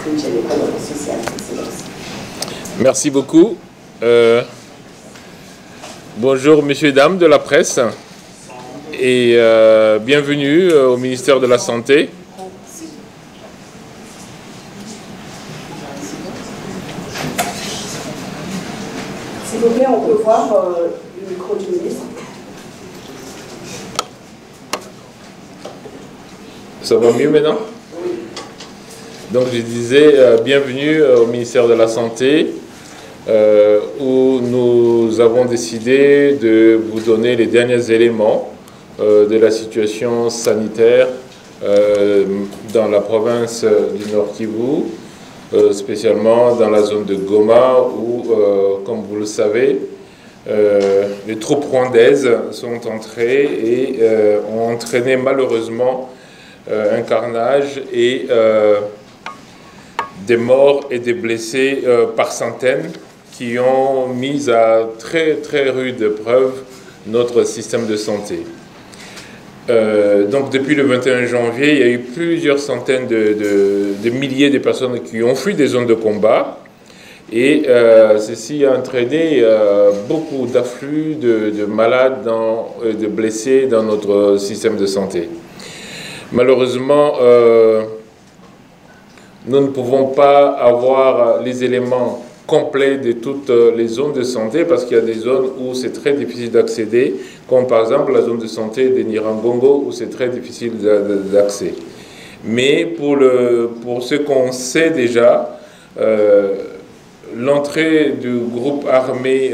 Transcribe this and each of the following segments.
spinge l'economia sociale. Merci beaucoup. Bonjour messieurs et dames de la presse et bienvenue au ministère de la Santé. S'il vous plaît, on peut voir le micro du ministre. Ça va mieux maintenant? Donc je disais bienvenue au ministère de la Santé où nous avons décidé de vous donner les derniers éléments de la situation sanitaire dans la province du Nord Kivu, spécialement dans la zone de Goma où, comme vous le savez, les troupes rwandaises sont entrées et ont entraîné malheureusement un carnage et des morts et des blessés par centaines qui ont mis à très très rude épreuve notre système de santé. Donc depuis le 21 janvier, il y a eu plusieurs centaines de milliers de personnes qui ont fui des zones de combat et ceci a entraîné beaucoup d'afflux de malades, de blessés dans notre système de santé. Malheureusement, nous ne pouvons pas avoir les éléments complets de toutes les zones de santé parce qu'il y a des zones où c'est très difficile d'accéder, comme par exemple la zone de santé de Nirangongo où c'est très difficile d'accès. Mais pour ce qu'on sait déjà, l'entrée du groupe armé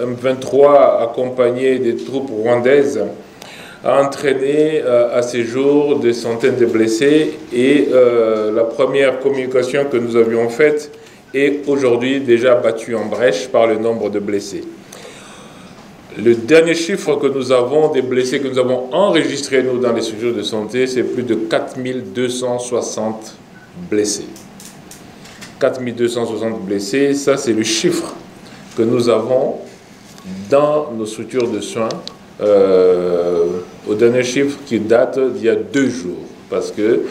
M23 accompagné des troupes rwandaises a entraîné à ces jours des centaines de blessés et la première communication que nous avions faite est aujourd'hui déjà battue en brèche par le nombre de blessés. Le dernier chiffre que nous avons des blessés que nous avons enregistrés nous dans les structures de santé, c'est plus de 4260 blessés. 4260 blessés, ça c'est le chiffre que nous avons dans nos structures de soins. Au dernier chiffre qui date d'il y a 2 jours, parce que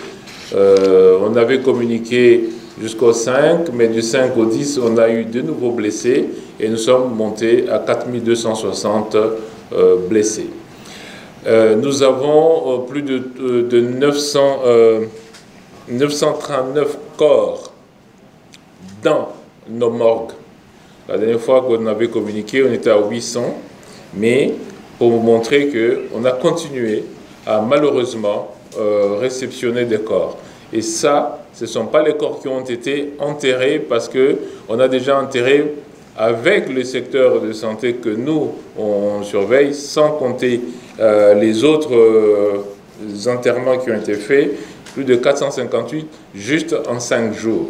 on avait communiqué jusqu'au 5, mais du 5 au 10, on a eu de nouveaux blessés et nous sommes montés à 4260 blessés. Nous avons plus de 939 corps dans nos morgues. La dernière fois qu'on avait communiqué, on était à 800, mais pour vous montrer qu'on a continué à malheureusement réceptionner des corps. Et ça, ce ne sont pas les corps qui ont été enterrés parce qu'on a déjà enterré avec le secteur de santé que nous, on surveille, sans compter les autres enterrements qui ont été faits, plus de 458 juste en 5 jours.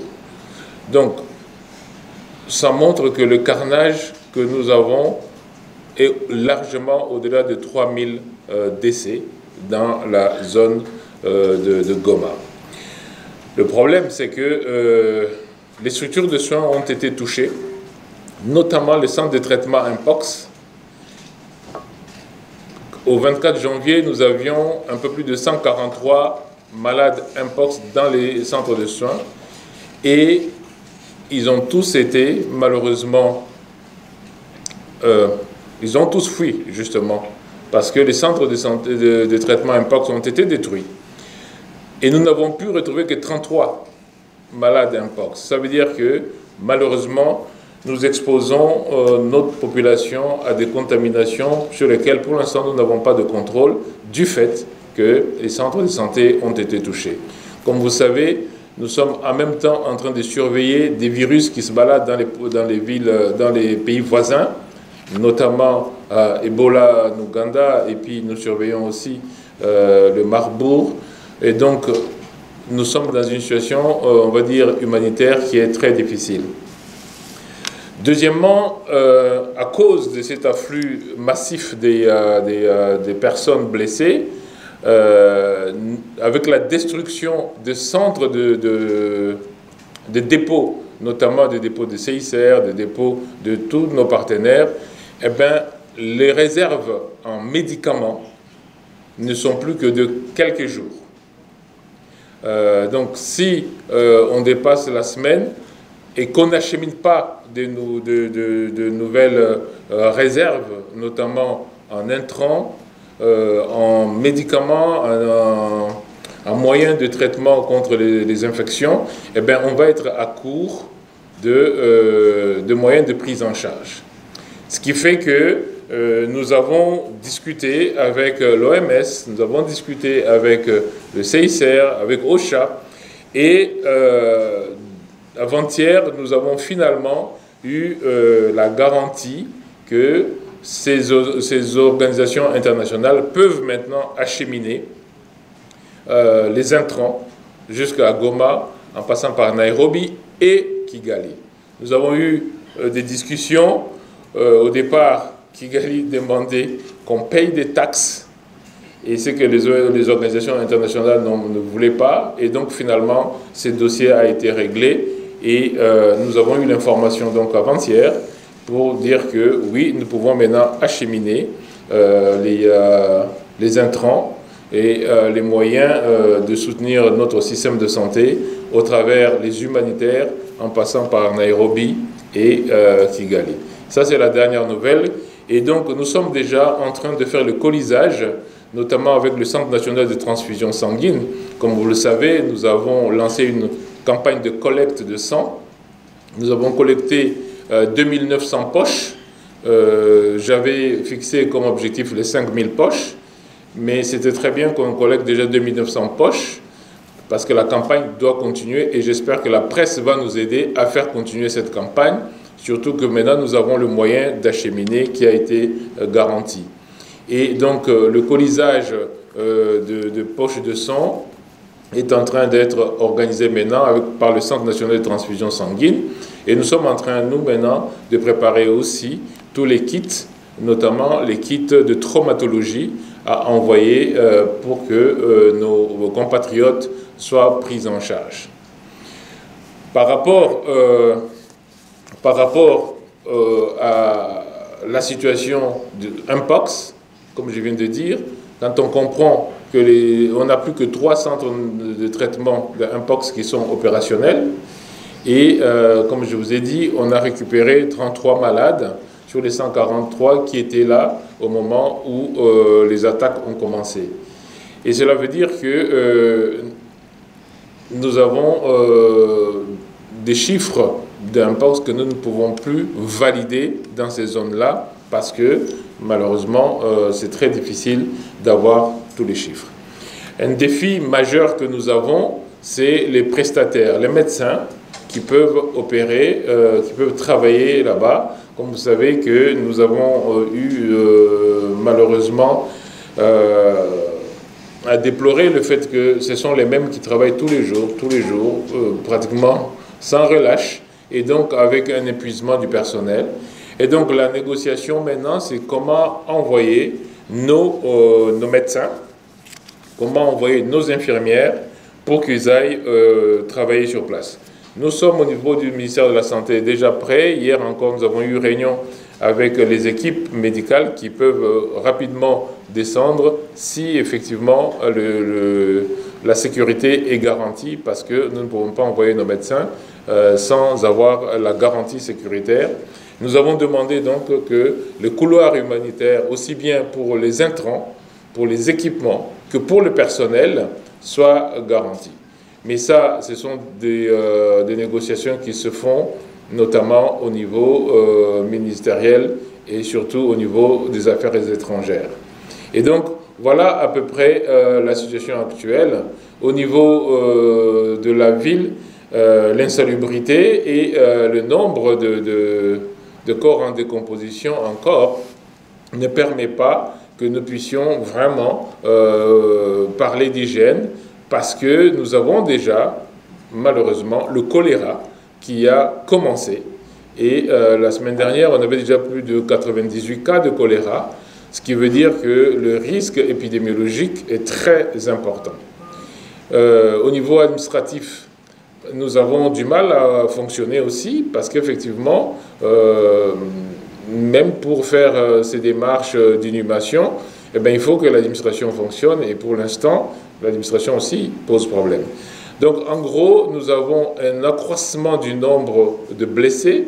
Donc, ça montre que le carnage que nous avons est largement au-delà de 3000 décès dans la zone de Goma. Le problème, c'est que les structures de soins ont été touchées, notamment le centre de traitement Mpox. Au 24 janvier, nous avions un peu plus de 143 malades Mpox dans les centres de soins et ils ont tous été, malheureusement, ils ont tous fui, justement, parce que les centres de, santé, de traitement Mpox ont été détruits. Et nous n'avons pu retrouver que 33 malades Mpox. Ça veut dire que, malheureusement, nous exposons notre population à des contaminations sur lesquelles, pour l'instant, nous n'avons pas de contrôle, du fait que les centres de santé ont été touchés. Comme vous savez, nous sommes en même temps en train de surveiller des virus qui se baladent dans les villes, dans les pays voisins, notamment Ebola en Ouganda, et puis nous surveillons aussi le Marbourg. Et donc, nous sommes dans une situation, on va dire, humanitaire qui est très difficile. Deuxièmement, à cause de cet afflux massif des personnes blessées, avec la destruction des centres de dépôts, notamment des dépôts de CICR, des dépôts de tous nos partenaires, eh bien, les réserves en médicaments ne sont plus que de quelques jours. Donc si on dépasse la semaine et qu'on n'achemine pas de nouvelles réserves, notamment en intrants, en médicaments, en moyens de traitement contre les infections, eh bien, on va être à court de moyens de prise en charge. Ce qui fait que nous avons discuté avec l'OMS, nous avons discuté avec le CICR, avec OCHA, et avant-hier, nous avons finalement eu la garantie que ces organisations internationales peuvent maintenant acheminer les intrants jusqu'à Goma, en passant par Nairobi et Kigali. Nous avons eu des discussions. Au départ, Kigali demandait qu'on paye des taxes, et c'est que les organisations internationales ne voulaient pas, et donc finalement, ce dossier a été réglé, et nous avons eu l'information donc avant-hier pour dire que oui, nous pouvons maintenant acheminer les intrants et les moyens de soutenir notre système de santé au travers les humanitaires, en passant par Nairobi et Kigali. Ça, c'est la dernière nouvelle. Et donc, nous sommes déjà en train de faire le colisage, notamment avec le Centre national de transfusion sanguine. Comme vous le savez, nous avons lancé une campagne de collecte de sang. Nous avons collecté 2900 poches. J'avais fixé comme objectif les 5000 poches, mais c'était très bien qu'on collecte déjà 2900 poches, parce que la campagne doit continuer, et j'espère que la presse va nous aider à faire continuer cette campagne. Surtout que maintenant, nous avons le moyen d'acheminer qui a été garanti. Et donc, le colisage de poches de sang est en train d'être organisé maintenant par le Centre national de transfusion sanguine. Et nous sommes en train, nous, maintenant, de préparer aussi tous les kits, notamment les kits de traumatologie à envoyer pour que nos compatriotes soient pris en charge. Par rapport à la situation de Mpox, comme je viens de dire, quand on comprend qu'on n'a plus que 3 centres de traitement de Mpox qui sont opérationnels, et comme je vous ai dit, on a récupéré 33 malades sur les 143 qui étaient là au moment où les attaques ont commencé. Et cela veut dire que nous avons des chiffres d'Mpox que nous ne pouvons plus valider dans ces zones-là, parce que malheureusement, c'est très difficile d'avoir tous les chiffres. Un défi majeur que nous avons, c'est les prestataires, les médecins qui peuvent opérer, qui peuvent travailler là-bas. Comme vous savez que nous avons eu malheureusement à déplorer le fait que ce sont les mêmes qui travaillent tous les jours, pratiquement sans relâche, et donc avec un épuisement du personnel. Et donc la négociation maintenant, c'est comment envoyer nos médecins, comment envoyer nos infirmières pour qu'ils aillent travailler sur place. Nous sommes au niveau du ministère de la Santé déjà prêts. Hier encore, nous avons eu une réunion avec les équipes médicales qui peuvent rapidement descendre si effectivement la sécurité est garantie, parce que nous ne pouvons pas envoyer nos médecins sans avoir la garantie sécuritaire. Nous avons demandé donc que le couloir humanitaire, aussi bien pour les intrants, pour les équipements, que pour le personnel, soit garanti. Mais ça, ce sont des négociations qui se font notamment au niveau ministériel et surtout au niveau des affaires étrangères. Et donc, voilà à peu près la situation actuelle. Au niveau de la ville, l'insalubrité et le nombre de corps en décomposition encore ne permet pas que nous puissions vraiment parler d'hygiène, parce que nous avons déjà, malheureusement, le choléra qui a commencé. Et la semaine dernière, on avait déjà plus de 98 cas de choléra, ce qui veut dire que le risque épidémiologique est très important. Au niveau administratif, nous avons du mal à fonctionner aussi, parce qu'effectivement, même pour faire ces démarches d'inhumation, eh bien, il faut que l'administration fonctionne, et pour l'instant, L'administration aussi pose problème. Donc en gros, nous avons un accroissement du nombre de blessés.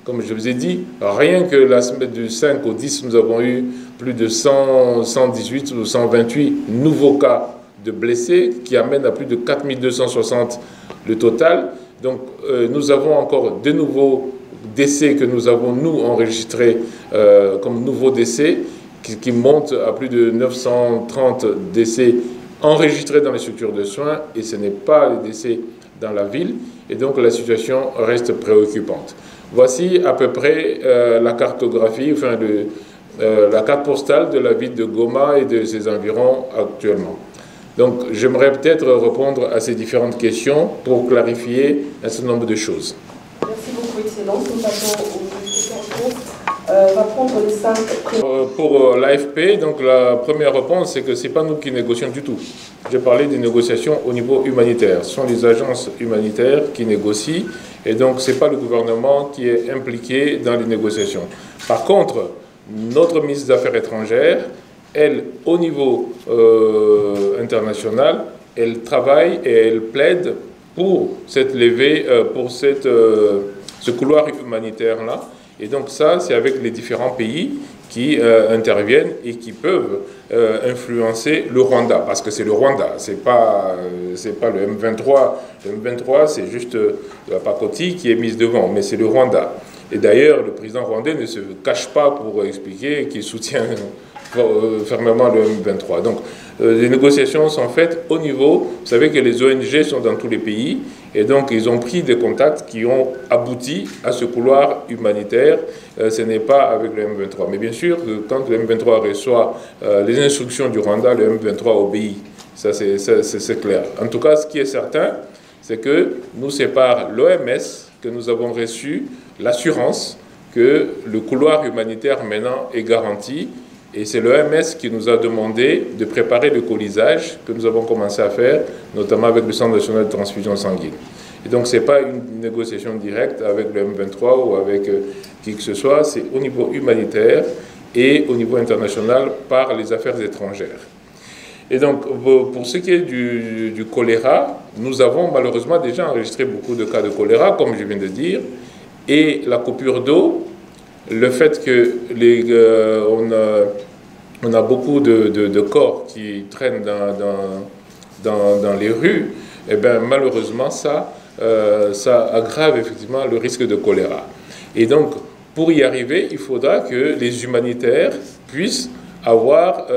Comme je vous ai dit, rien que la semaine du 5 au 10, nous avons eu plus de 118 ou 128 nouveaux cas de blessés, qui amènent à plus de 4260 le total. Donc nous avons encore de nouveaux décès que nous avons, nous, enregistrés comme nouveaux décès, qui montent à plus de 930 décès enregistrés dans les structures de soins, et ce n'est pas les décès dans la ville, et donc la situation reste préoccupante. Voici à peu près la cartographie, enfin la carte postale de la ville de Goma et de ses environs actuellement. Donc j'aimerais peut-être répondre à ces différentes questions pour clarifier un certain nombre de choses. Merci beaucoup, Excellence. Nous passons aux questions. Va prendre les 5 pour l'AFP, donc la première réponse, c'est que ce n'est pas nous qui négocions du tout. J'ai parlé des négociations au niveau humanitaire. Ce sont les agences humanitaires qui négocient, et donc ce n'est pas le gouvernement qui est impliqué dans les négociations. Par contre, notre ministre des Affaires étrangères, elle, au niveau international, elle travaille et elle plaide pour cette levée, pour ce couloir humanitaire-là. Et donc ça, c'est avec les différents pays qui interviennent et qui peuvent influencer le Rwanda, parce que c'est le Rwanda, c'est pas le M23. Le M23, c'est juste la pacotille qui est mise devant, mais c'est le Rwanda. Et d'ailleurs, le président rwandais ne se cache pas pour expliquer qu'il soutient fermement le M23. Donc, les négociations sont faites au niveau, vous savez que les ONG sont dans tous les pays, et donc ils ont pris des contacts qui ont abouti à ce couloir humanitaire. Ce n'est pas avec le M23. Mais bien sûr, quand le M23 reçoit les instructions du Rwanda, le M23 obéit. Ça, c'est clair. En tout cas, ce qui est certain, c'est que nous sépare l'OMS, que nous avons reçu l'assurance que le couloir humanitaire maintenant est garanti. Et c'est l'OMS qui nous a demandé de préparer le colisage que nous avons commencé à faire, notamment avec le Centre national de transfusion sanguine. Et donc, ce n'est pas une négociation directe avec le M23 ou avec qui que ce soit, c'est au niveau humanitaire et au niveau international par les affaires étrangères. Et donc, pour ce qui est du choléra, nous avons malheureusement déjà enregistré beaucoup de cas de choléra, comme je viens de dire, et la coupure d'eau, le fait que on a beaucoup de corps qui traînent dans les rues, et bien malheureusement ça aggrave effectivement le risque de choléra. Et donc pour y arriver, il faudra que les humanitaires puissent avoir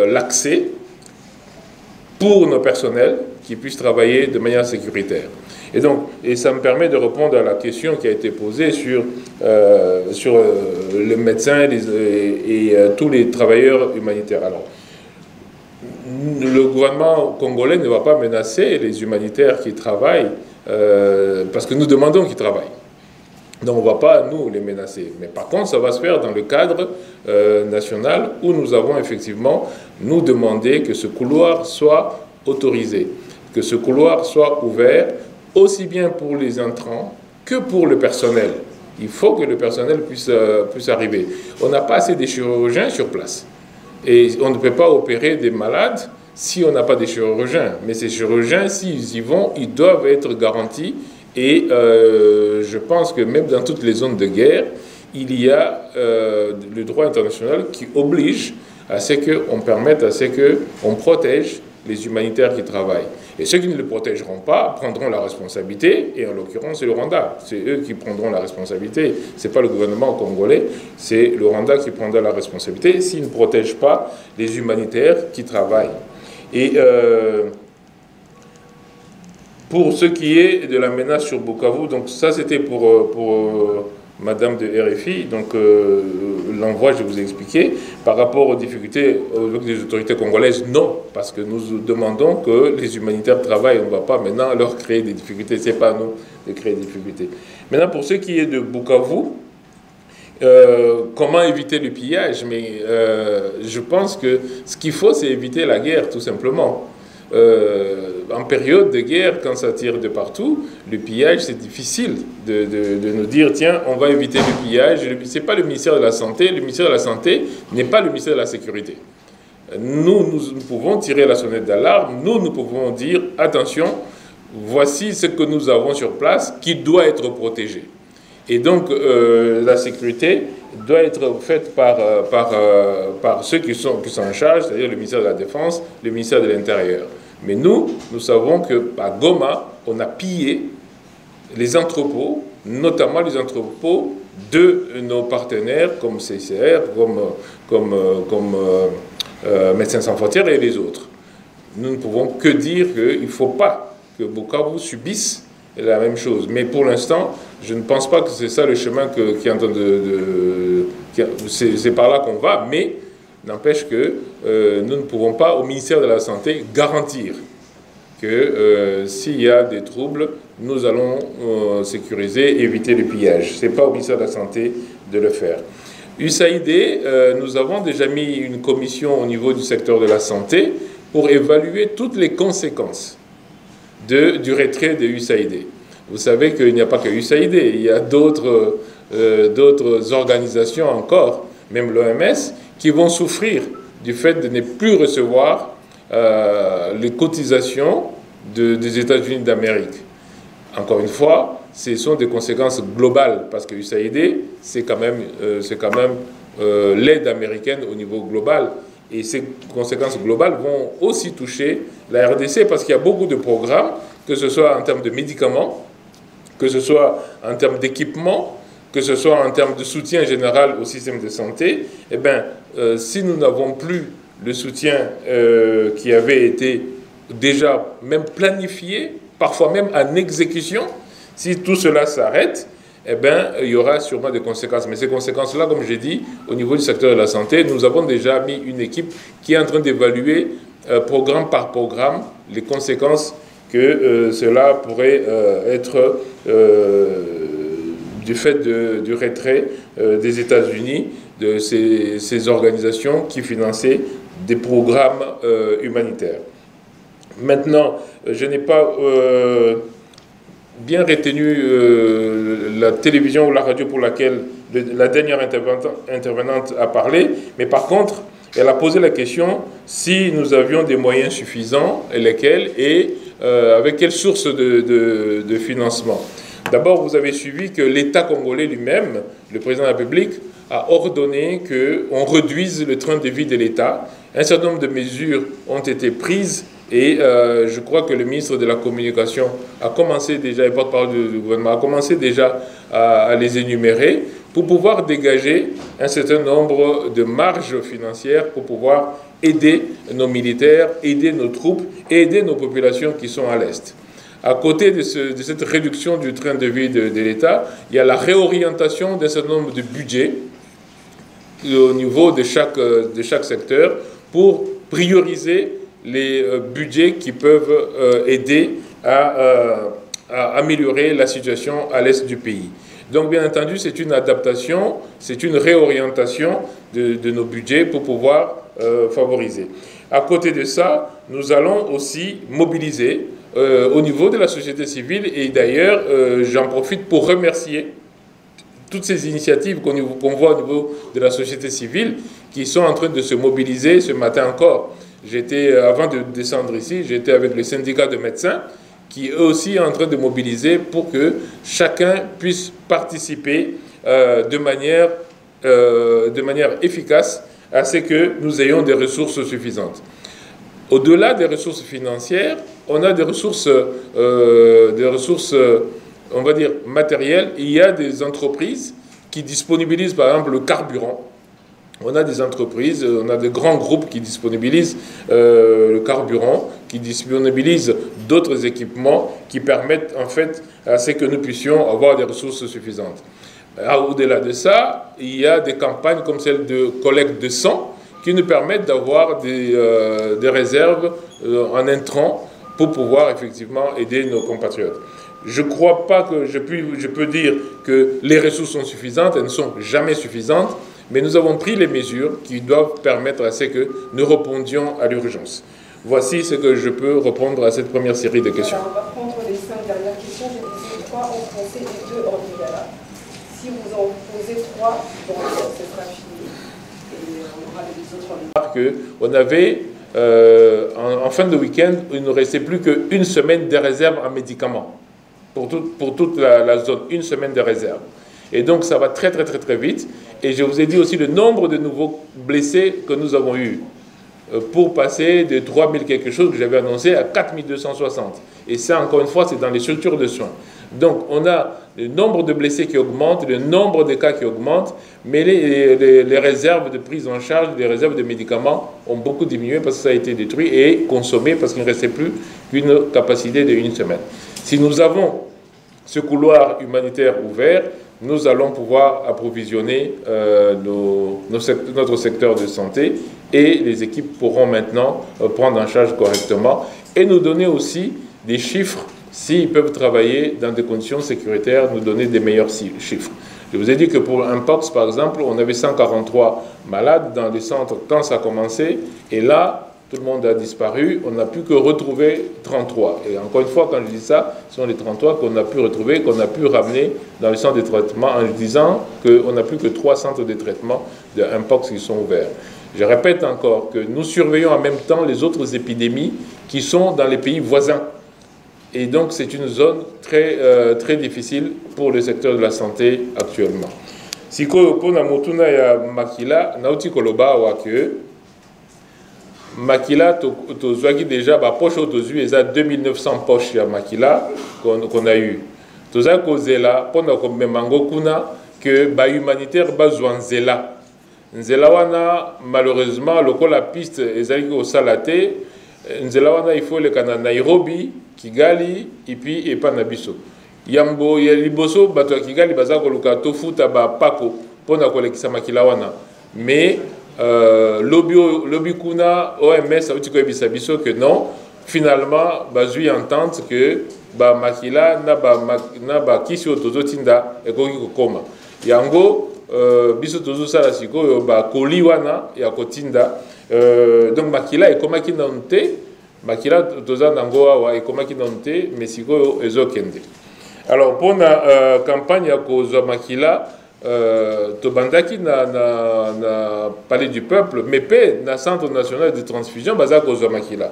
l'accès pour nos personnels qui puissent travailler de manière sécuritaire. Et ça me permet de répondre à la question qui a été posée sur les médecins et tous les travailleurs humanitaires. Alors, le gouvernement congolais ne va pas menacer les humanitaires qui travaillent, parce que nous demandons qu'ils travaillent. Donc on ne va pas, nous, les menacer. Mais par contre, ça va se faire dans le cadre national où nous avons effectivement, nous demandé que ce couloir soit autorisé, que ce couloir soit ouvert, aussi bien pour les entrants que pour le personnel. Il faut que le personnel puisse arriver. On n'a pas assez de chirurgiens sur place. Et on ne peut pas opérer des malades si on n'a pas de chirurgiens. Mais ces chirurgiens, s'ils y vont, ils doivent être garantis. Et je pense que même dans toutes les zones de guerre, il y a le droit international qui oblige à ce qu'on permette, à ce qu'on protège les humanitaires qui travaillent. Et ceux qui ne le protégeront pas prendront la responsabilité, et en l'occurrence c'est le Rwanda. C'est eux qui prendront la responsabilité. Ce n'est pas le gouvernement congolais, c'est le Rwanda qui prendra la responsabilité s'ils ne protègent pas les humanitaires qui travaillent. Et pour ce qui est de la menace sur Bukavu, donc ça c'était pour Madame de RFI, donc l'envoi, je vous ai expliqué. Par rapport aux difficultés avec les autorités congolaises, non, parce que nous demandons que les humanitaires travaillent, on ne va pas maintenant leur créer des difficultés, ce n'est pas à nous de créer des difficultés. Maintenant, pour ce qui est de Bukavu, comment éviter le pillage? Mais je pense que ce qu'il faut, c'est éviter la guerre, tout simplement. En période de guerre, quand ça tire de partout, le pillage, c'est difficile de nous dire, tiens, on va éviter le pillage. Ce n'est pas le ministère de la Santé. Le ministère de la Santé n'est pas le ministère de la Sécurité. nous pouvons tirer la sonnette d'alarme, nous pouvons dire attention, voici ce que nous avons sur place qui doit être protégé. Et donc la sécurité doit être faite par ceux qui sont en charge, c'est-à-dire le ministère de la Défense, le ministère de l'Intérieur. Mais nous savons qu'à Goma, on a pillé les entrepôts, notamment les entrepôts de nos partenaires comme CICR, comme Médecins sans frontières et les autres. Nous ne pouvons que dire qu'il ne faut pas que Bukavu subisse la même chose. Mais pour l'instant, je ne pense pas que c'est ça le chemin qui est en train c'est par là qu'on va, mais n'empêche que nous ne pouvons pas, au ministère de la Santé, garantir que s'il y a des troubles, nous allons sécuriser, éviter le pillage. Ce n'est pas au ministère de la Santé de le faire. USAID, nous avons déjà mis une commission au niveau du secteur de la santé pour évaluer toutes les conséquences du retrait de USAID. Vous savez qu'il n'y a pas que USAID, il y a d'autres organisations encore, même l'OMS, qui vont souffrir du fait de ne plus recevoir les cotisations des États-Unis d'Amérique. Encore une fois, ce sont des conséquences globales, parce que USAID, c'est quand même l'aide américaine au niveau global. Et ces conséquences globales vont aussi toucher la RDC, parce qu'il y a beaucoup de programmes, que ce soit en termes de médicaments, que ce soit en termes d'équipement, que ce soit en termes de soutien général au système de santé. Eh bien, si nous n'avons plus le soutien qui avait été déjà même planifié, parfois même en exécution, si tout cela s'arrête, eh bien, il y aura sûrement des conséquences. Mais ces conséquences-là, comme j'ai dit, au niveau du secteur de la santé, nous avons déjà mis une équipe qui est en train d'évaluer programme par programme les conséquences que cela pourrait être du fait du retrait des États-Unis, de ces organisations qui finançaient des programmes humanitaires. Maintenant, je n'ai pas bien retenu la télévision ou la radio pour laquelle la dernière intervenante a parlé, mais par contre, elle a posé la question si nous avions des moyens suffisants, et lesquels, et avec quelle source de financement. D'abord, vous avez suivi que l'État congolais lui-même, le président de la République, a ordonné qu'on réduise le train de vie de l'État. Un certain nombre de mesures ont été prises et je crois que le ministre de la Communication a commencé déjà, et porte-parole du gouvernement, a commencé déjà à les énumérer pour pouvoir dégager un certain nombre de marges financières pour pouvoir aider nos militaires, aider nos troupes et aider nos populations qui sont à l'Est. À côté de cette réduction du train de vie de l'État, il y a la réorientation d'un certain nombre de budgets au niveau de chaque secteur pour prioriser les budgets qui peuvent aider à améliorer la situation à l'est du pays. Donc, bien entendu, c'est une adaptation, c'est une réorientation de nos budgets pour pouvoir favoriser. À côté de ça, nous allons aussi mobiliser au niveau de la société civile, et d'ailleurs, j'en profite pour remercier toutes ces initiatives qu'on voit au niveau de la société civile qui sont en train de se mobiliser ce matin encore. Avant de descendre ici, j'étais avec le syndicat de médecins qui eux aussi est en train de mobiliser pour que chacun puisse participer de manière efficace à ce que nous ayons des ressources suffisantes. Au-delà des ressources financières, on a des ressources, on va dire, matérielles. Il y a des entreprises qui disponibilisent, par exemple, le carburant. On a des entreprises, on a des grands groupes qui disponibilisent le carburant, qui disponibilisent d'autres équipements qui permettent, en fait, à ce que nous puissions avoir des ressources suffisantes. Au-delà de ça, il y a des campagnes comme celle de collecte de sang qui nous permettent d'avoir des réserves en intrants pour pouvoir effectivement aider nos compatriotes. Je ne crois pas que je peux dire que les ressources sont suffisantes, elles ne sont jamais suffisantes, mais nous avons pris les mesures qui doivent permettre à ce que nous répondions à l'urgence. Voici ce que je peux répondre à cette première série de questions. Alors, on va prendre les 5 dernières questions. Je disais 3 en français et 2 en lingala. Si vous en posez 3, bon, ce sera fini. et on aura les autres. On avait, en fin de week-end, il ne restait plus qu'une semaine de réserve en médicaments pour toute la zone, une semaine de réserve. Et donc ça va très vite. Et je vous ai dit aussi le nombre de nouveaux blessés que nous avons eu pour passer de 3000 quelque chose que j'avais annoncé à 4260. Et ça, encore une fois, c'est dans les structures de soins. Donc on a le nombre de blessés qui augmente, le nombre de cas qui augmente, mais les réserves de prise en charge, les réserves de médicaments ont beaucoup diminué parce que ça a été détruit et consommé parce qu'il ne restait plus qu'une capacité d'une semaine. Si nous avons ce couloir humanitaire ouvert, nous allons pouvoir approvisionner notre secteur de santé et les équipes pourront maintenant prendre en charge correctement et nous donner aussi des chiffres s'ils peuvent travailler dans des conditions sécuritaires, nous donner des meilleurs chiffres. Je vous ai dit que pour un Mpox, par exemple, on avait 143 malades dans les centres quand ça a commencé et là, tout le monde a disparu, on n'a plus que retrouver 33. Et encore une fois, quand je dis ça, ce sont les 33 qu'on a pu retrouver, qu'on a pu ramener dans les centres de traitement en disant qu'on n'a plus que 3 centres de traitement de Mpox qui sont ouverts. Je répète encore que nous surveillons en même temps les autres épidémies qui sont dans les pays voisins. Et donc, c'est une zone très difficile pour le secteur de la santé actuellement. Si pour na motuna ya makila, nauti koloba wa que Makila, tu déjà ba poche autozu eza 2900 poches ya Makila qu'on a eu. Tu as causé là pendant que memango kuna que ba humanitaire bazwa nzela. Nzela wana malheureusement lokola piste ezali ko salate nzela wana il faut le kana Nairobi, Kigali et puis Epanabiso. Yambo ya liboso bato ya Kigali baza ko luka tofuta ba pako pona ko lekisa Makila wana. Mais lobby kuna OMS a dit que non, finalement bazui entente que ba makila na ba kisi otozo tinda ekoki kokoma yango biso tozo sala sikoyo ba koli wana ya kotinda donc makila ekomaki nante makila toza nango awa ekomaki nante mais sikoyo ezokende. Alors pour la campagne ya kozwa makila tobandaki na palais du peuple mais pe na centre national de transfusion baza kozwa makila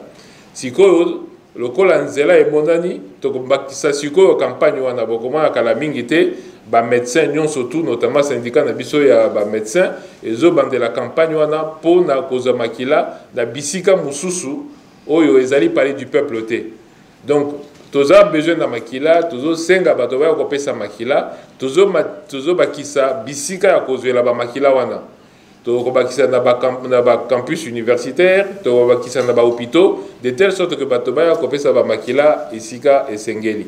sikoyo lokola nzela emonani tokobakisa sikoyo campagne wana bokomona kala mingi te ba médecin nyonso tout notamment syndicat na biso ya ba médecin ezobandela campagne wana pona kozwa makila na bisika mususu oyo ezali palais du peuple te. Donc toza besoin na makila tozo senga bato ba kopesa makila tozo bakisa bisika ya kozwela ba makila wana to bakisa na ba campus universitaire to bakisa na ba hôpitaux de telle sorte que bato ba kopesa ba makila isika esengeli.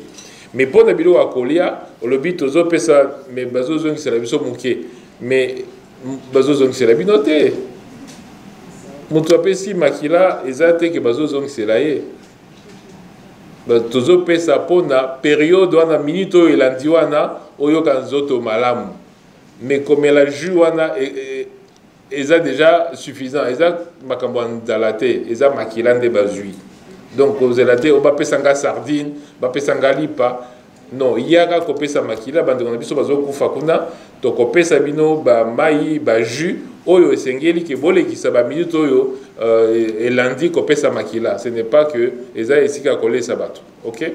Mais pour na bilo akolia olobi tozo pesa mais bazo zongi c'est la biso muke mais bazo zongi c'est la binote mutu apesi makila ezate ke bazo zongi c'est la ye tozo pesa pona période wana minute oyo elandi wana oyoka nzoto malamu mais comme la jus wana eza déjà suffisant eza makambo nzala te eza makila nde bazwi donc ozela te obapesanga sardine bapesanga lipa non yaka kopesa makila bandeko na biso bazokufa kuna tokopesa bino bamai bajus oyo esengeli ke bolekisa baminute oyo elandi kopesa makila ce n'est pas que eza esika kolesa bato. Ok.